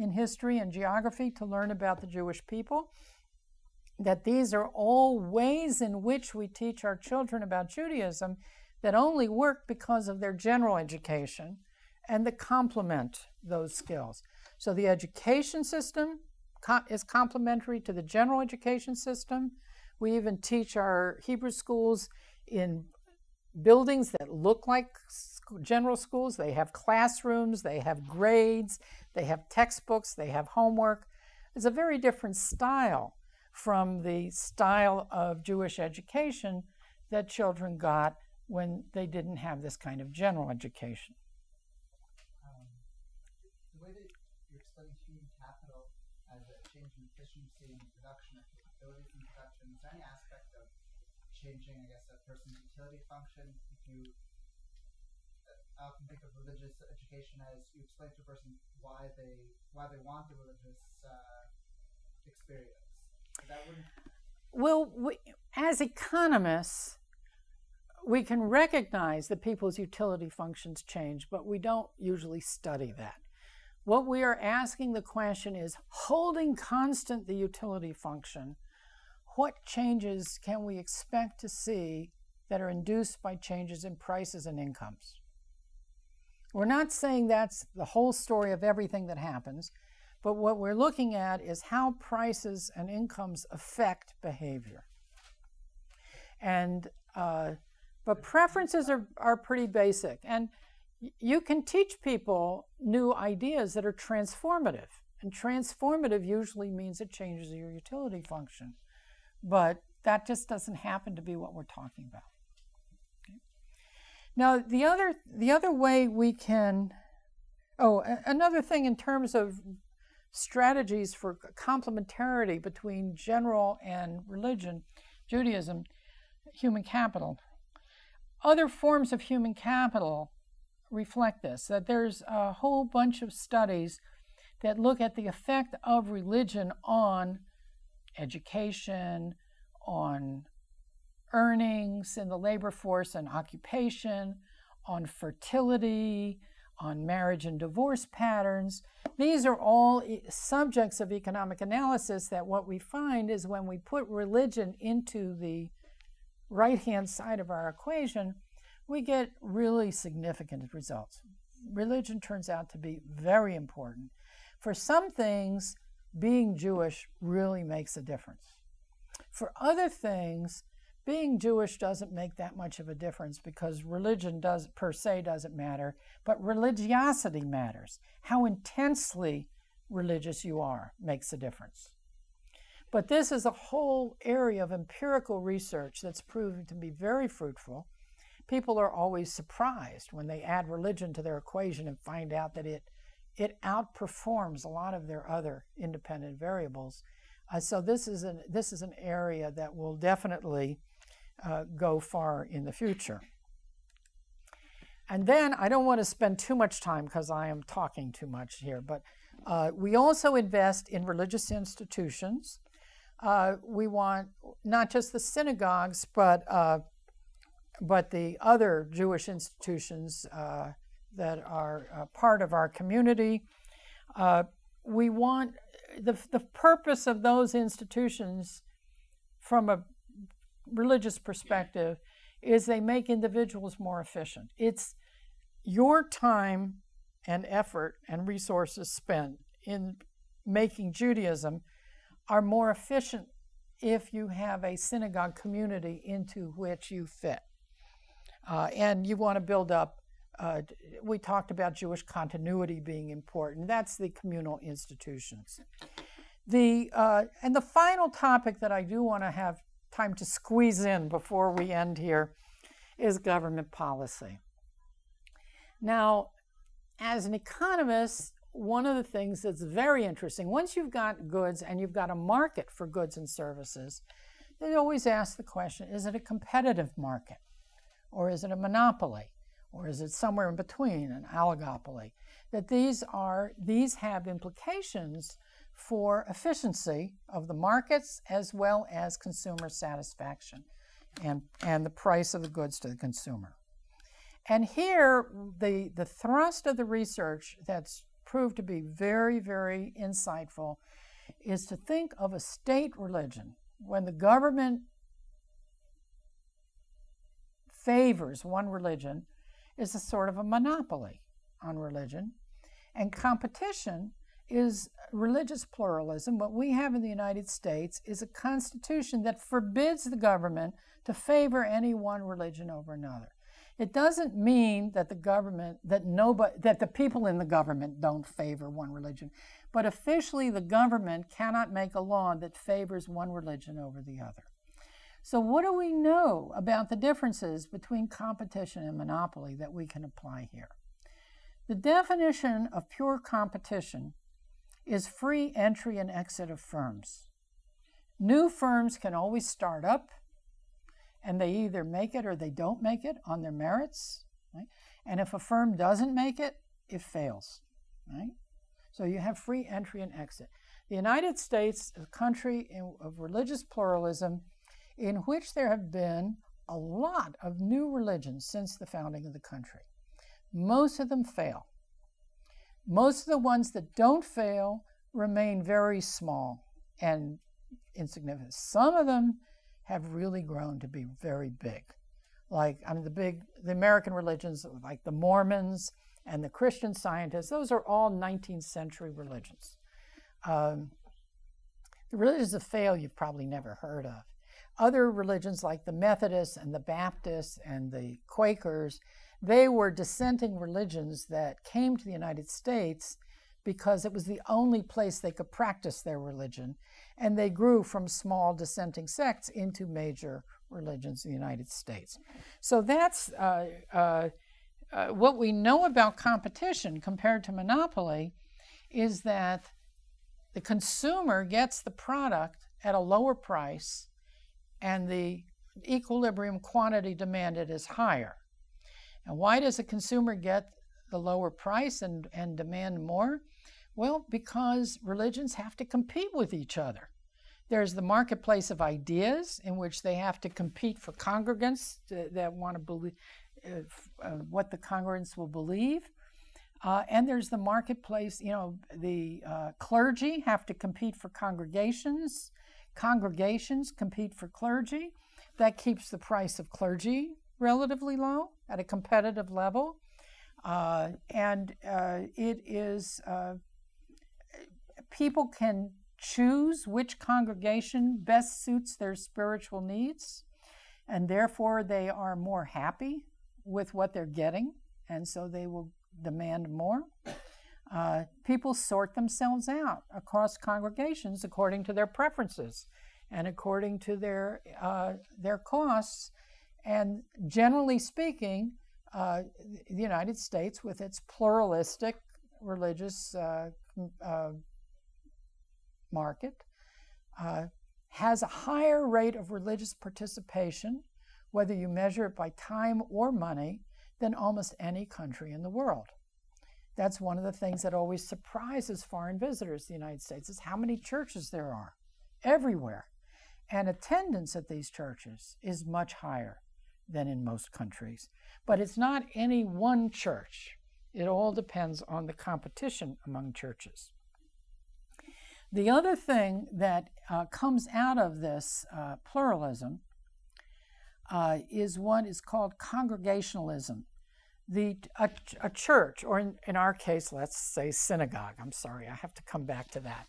in history and geography to learn about the Jewish people, that these are all ways in which we teach our children about Judaism that only work because of their general education and that complement those skills. So the education system is complementary to the general education system. We even teach our Hebrew schools in buildings that look like general schools. They have classrooms, they have grades, they have textbooks, they have homework. It's a very different style from the style of Jewish education that children got when they didn't have this kind of general education. The way that you're explaining human capital as a change in efficiency and production, capabilities in production, is there any aspect of changing, I guess, a person's utility function? If you often think of religious education as you explain to a person why they want the religious experience. That wouldn't... Well, as economists, we can recognize that people's utility functions change, but we don't usually study that. What we are asking the question is, holding constant the utility function, what changes can we expect to see that are induced by changes in prices and incomes? We're not saying that's the whole story of everything that happens, but what we're looking at is how prices and incomes affect behavior. And but preferences are pretty basic. And you can teach people new ideas that are transformative. And transformative usually means it changes your utility function. But that just doesn't happen to be what we're talking about. Okay. Now, the other way we can, another thing in terms of strategies for complementarity between general and religion, Judaism, human capital. Other forms of human capital reflect this, that there's a whole bunch of studies that look at the effect of religion on education, on earnings in the labor force and occupation, on fertility, on marriage and divorce patterns. These are all subjects of economic analysis that what we find is when we put religion into the right-hand side of our equation, we get really significant results. Religion turns out to be very important. For some things, being Jewish really makes a difference. For other things, being Jewish doesn't make that much of a difference because religion per se doesn't matter, but religiosity matters. How intensely religious you are makes a difference. But this is a whole area of empirical research that's proven to be very fruitful. People are always surprised when they add religion to their equation and find out that it outperforms a lot of their other independent variables. So this is an area that will definitely go far in the future. And then I don't want to spend too much time because I am talking too much here, but we also invest in religious institutions. We want not just the synagogues, but the other Jewish institutions that are part of our community. We want the purpose of those institutions from a religious perspective is they make individuals more efficient. It's your time and effort and resources spent in making Judaism are more efficient if you have a synagogue community into which you fit. And you want to build up, we talked about Jewish continuity being important. That's the communal institutions. And the final topic that I do want to have time to squeeze in before we end here is government policy. Now, as an economist, one of the things that's very interesting, once you've got goods and you've got a market for goods and services, they always ask the question, is it a competitive market? Or is it a monopoly? Or is it somewhere in between, an oligopoly? That these have implications for efficiency of the markets as well as consumer satisfaction and the price of the goods to the consumer. And here, the thrust of the research that's proved to be very, very insightful is to think of a state religion when the government favors one religion is a sort of a monopoly on religion, and competition is religious pluralism. What we have in the United States is a constitution that forbids the government to favor any one religion over another. It doesn't mean that the government, that the people in the government don't favor one religion, but officially the government cannot make a law that favors one religion over the other. So what do we know about the differences between competition and monopoly that we can apply here? The definition of pure competition is free entry and exit of firms. New firms can always start up, and they either make it or they don't make it on their merits. Right? And if a firm doesn't make it, it fails. Right? So you have free entry and exit. The United States is a country of religious pluralism in which there have been a lot of new religions since the founding of the country. Most of them fail. Most of the ones that don't fail remain very small and insignificant. Some of them have really grown to be very big. Like the American religions, like the Mormons and the Christian Scientists, those are all 19th century religions. The religions that fail you've probably never heard of. Other religions like the Methodists and the Baptists and the Quakers, they were dissenting religions that came to the United States because it was the only place they could practice their religion, and they grew from small dissenting sects into major religions in the United States. So that's what we know about competition compared to monopoly is that the consumer gets the product at a lower price and the equilibrium quantity demanded is higher. And why does the consumer get the lower price and demand more? Well, because religions have to compete with each other. There's the marketplace of ideas in which they have to compete for congregants that want to believe what the congregants will believe. And there's the marketplace, the clergy have to compete for congregations. Congregations compete for clergy. That keeps the price of clergy relatively low at a competitive level. People can choose which congregation best suits their spiritual needs, and therefore they are more happy with what they're getting, and so they will demand more. People sort themselves out across congregations according to their preferences and according to their costs. And generally speaking, the United States, with its pluralistic religious market, has a higher rate of religious participation, whether you measure it by time or money, than almost any country in the world. That's one of the things that always surprises foreign visitors to the United States, is how many churches there are everywhere. And attendance at these churches is much higher than in most countries. But it's not any one church. It all depends on the competition among churches. The other thing that comes out of this pluralism is what is called congregationalism. A church, or in our case, let's say synagogue. I'm sorry, I have to come back to that.